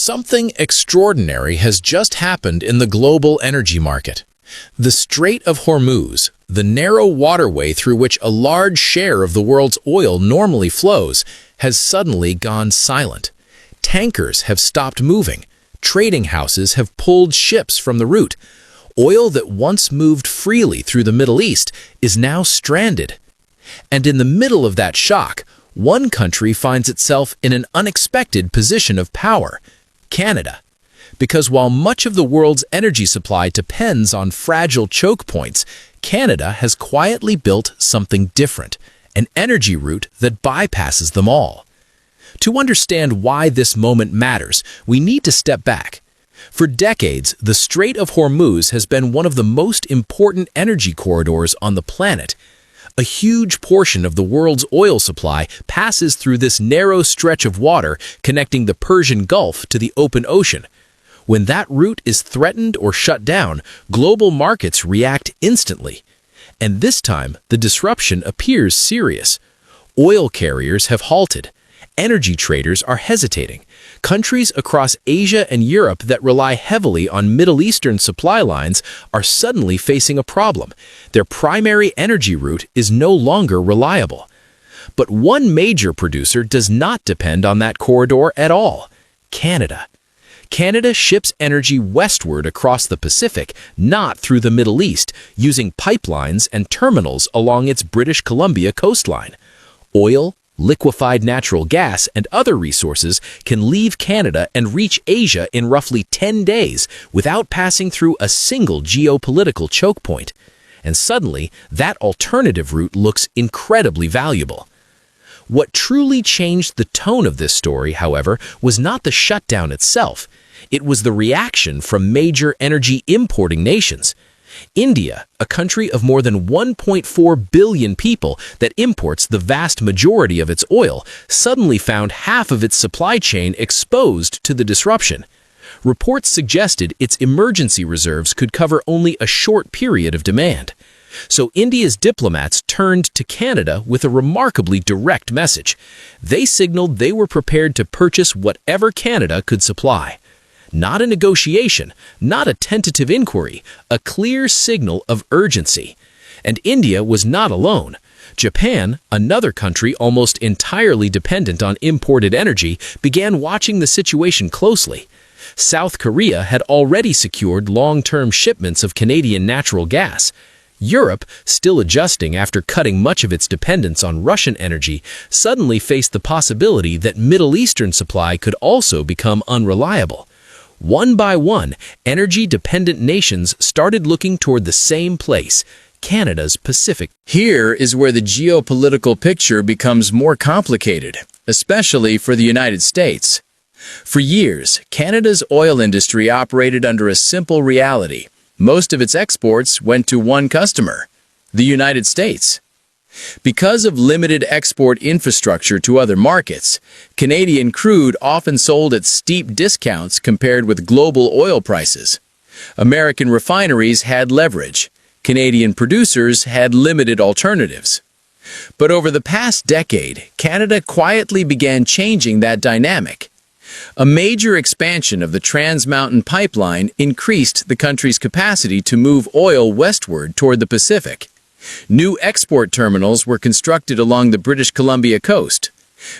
Something extraordinary has just happened in the global energy market. The Strait of Hormuz, the narrow waterway through which a large share of the world's oil normally flows, has suddenly gone silent. Tankers have stopped moving. Trading houses have pulled ships from the route. Oil that once moved freely through the Middle East is now stranded. And in the middle of that shock, one country finds itself in an unexpected position of power: Canada. Because while much of the world's energy supply depends on fragile choke points, Canada has quietly built something different, an energy route that bypasses them all. To understand why this moment matters, we need to step back. For decades, the Strait of Hormuz has been one of the most important energy corridors on the planet. A huge portion of the world's oil supply passes through this narrow stretch of water connecting the Persian Gulf to the open ocean. When that route is threatened or shut down, global markets react instantly. And this time, the disruption appears serious. Oil carriers have halted. Energy traders are hesitating. Countries across Asia and Europe that rely heavily on Middle Eastern supply lines are suddenly facing a problem. Their primary energy route is no longer reliable. But one major producer does not depend on that corridor at all: Canada. Canada ships energy westward across the Pacific, not through the Middle East, using pipelines and terminals along its British Columbia coastline. Oil, liquefied natural gas, and other resources can leave Canada and reach Asia in roughly 10 days without passing through a single geopolitical choke point. And suddenly, that alternative route looks incredibly valuable. What truly changed the tone of this story, however, was not the shutdown itself. It was the reaction from major energy importing nations. India, a country of more than 1.4 billion people that imports the vast majority of its oil, suddenly found half of its supply chain exposed to the disruption. Reports suggested its emergency reserves could cover only a short period of demand. So India's diplomats turned to Canada with a remarkably direct message. They signaled they were prepared to purchase whatever Canada could supply. Not a negotiation, not a tentative inquiry, a clear signal of urgency. And India was not alone. Japan, another country almost entirely dependent on imported energy, began watching the situation closely. South Korea had already secured long-term shipments of Canadian natural gas. Europe, still adjusting after cutting much of its dependence on Russian energy, suddenly faced the possibility that Middle Eastern supply could also become unreliable. One by one, energy-dependent nations started looking toward the same place: Canada's Pacific. Here is where the geopolitical picture becomes more complicated, especially for the United States. For years, Canada's oil industry operated under a simple reality. Most of its exports went to one customer: the United States. Because of limited export infrastructure to other markets, Canadian crude often sold at steep discounts compared with global oil prices. American refineries had leverage. Canadian producers had limited alternatives. But over the past decade, Canada quietly began changing that dynamic. A major expansion of the Trans Mountain Pipeline increased the country's capacity to move oil westward toward the Pacific. New export terminals were constructed along the British Columbia coast.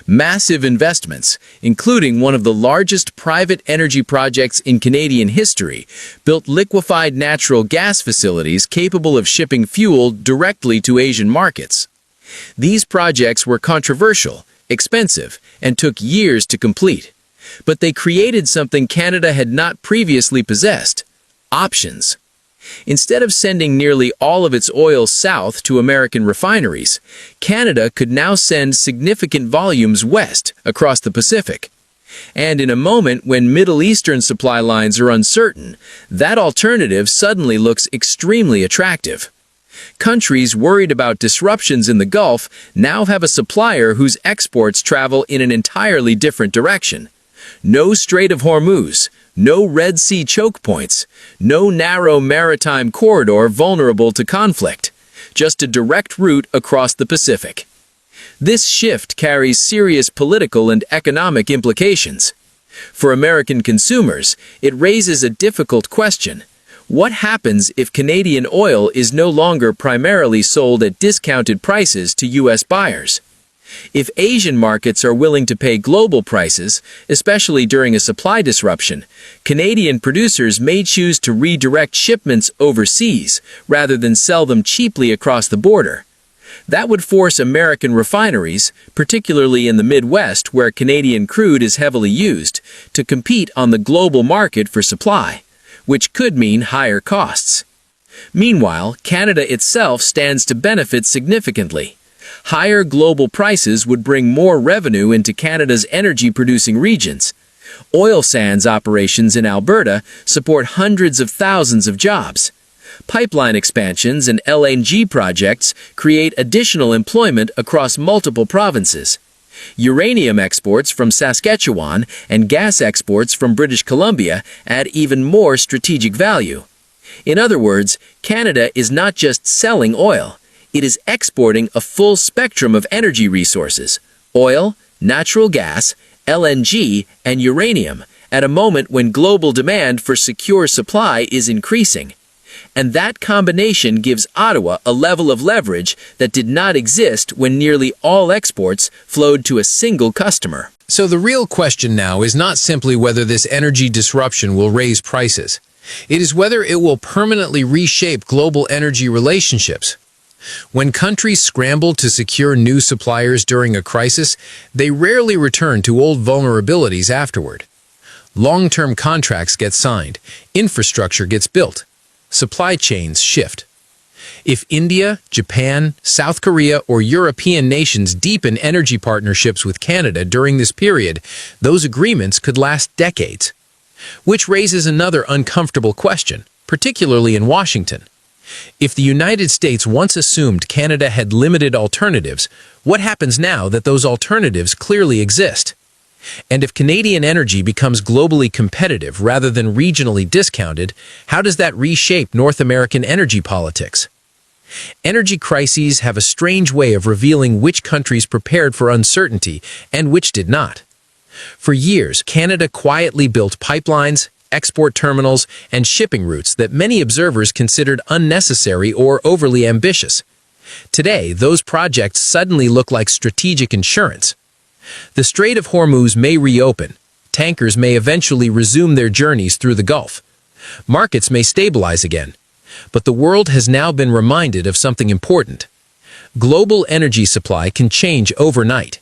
Massive investments, including one of the largest private energy projects in Canadian history, built liquefied natural gas facilities capable of shipping fuel directly to Asian markets. These projects were controversial, expensive, and took years to complete. But they created something Canada had not previously possessed: options. Instead of sending nearly all of its oil south to American refineries, Canada could now send significant volumes west across the Pacific. And in a moment when Middle Eastern supply lines are uncertain, that alternative suddenly looks extremely attractive. Countries worried about disruptions in the Gulf now have a supplier whose exports travel in an entirely different direction. No Strait of Hormuz, no Red Sea choke points, no narrow maritime corridor vulnerable to conflict, just a direct route across the Pacific. This shift carries serious political and economic implications. For American consumers, it raises a difficult question. What happens if Canadian oil is no longer primarily sold at discounted prices to U.S. buyers? If Asian markets are willing to pay global prices, especially during a supply disruption, Canadian producers may choose to redirect shipments overseas rather than sell them cheaply across the border. That would force American refineries, particularly in the Midwest where Canadian crude is heavily used, to compete on the global market for supply, which could mean higher costs. Meanwhile, Canada itself stands to benefit significantly. Higher global prices would bring more revenue into Canada's energy-producing regions. Oil sands operations in Alberta support hundreds of thousands of jobs. Pipeline expansions and LNG projects create additional employment across multiple provinces. Uranium exports from Saskatchewan and gas exports from British Columbia add even more strategic value. In other words, Canada is not just selling oil. It is exporting a full spectrum of energy resources: oil, natural gas, LNG, and uranium, at a moment when global demand for secure supply is increasing. And that combination gives Ottawa a level of leverage that did not exist when nearly all exports flowed to a single customer. So the real question now is not simply whether this energy disruption will raise prices. It is whether it will permanently reshape global energy relationships. When countries scramble to secure new suppliers during a crisis, they rarely return to old vulnerabilities afterward. Long-term contracts get signed, infrastructure gets built, supply chains shift. If India, Japan, South Korea, or European nations deepen energy partnerships with Canada during this period, those agreements could last decades. Which raises another uncomfortable question, particularly in Washington. If the United States once assumed Canada had limited alternatives, what happens now that those alternatives clearly exist? And if Canadian energy becomes globally competitive rather than regionally discounted, how does that reshape North American energy politics? Energy crises have a strange way of revealing which countries prepared for uncertainty and which did not. For years, Canada quietly built pipelines, export terminals, and shipping routes that many observers considered unnecessary or overly ambitious. Today, those projects suddenly look like strategic insurance. The Strait of Hormuz may reopen. Tankers may eventually resume their journeys through the Gulf. Markets may stabilize again. But the world has now been reminded of something important. Global energy supply can change overnight.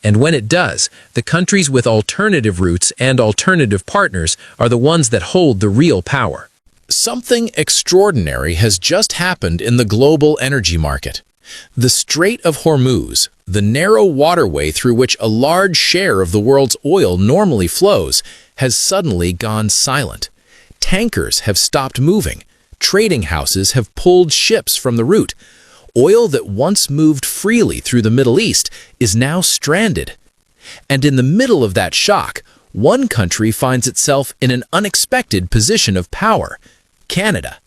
And when it does, the countries with alternative routes and alternative partners are the ones that hold the real power. Something extraordinary has just happened in the global energy market. The Strait of Hormuz, the narrow waterway through which a large share of the world's oil normally flows, has suddenly gone silent. Tankers have stopped moving. Trading houses have pulled ships from the route. Oil that once moved freely through the Middle East is now stranded. And in the middle of that shock, one country finds itself in an unexpected position of power: Canada.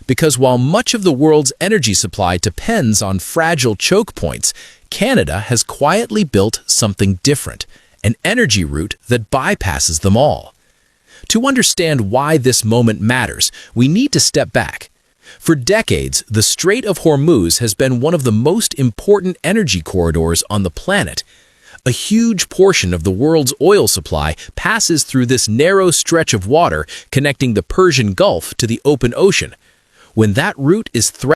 Because while much of the world's energy supply depends on fragile choke points, Canada has quietly built something different, an energy route that bypasses them all. To understand why this moment matters, we need to step back. For decades, the Strait of Hormuz has been one of the most important energy corridors on the planet. A huge portion of the world's oil supply passes through this narrow stretch of water connecting the Persian Gulf to the open ocean. When that route is threatened,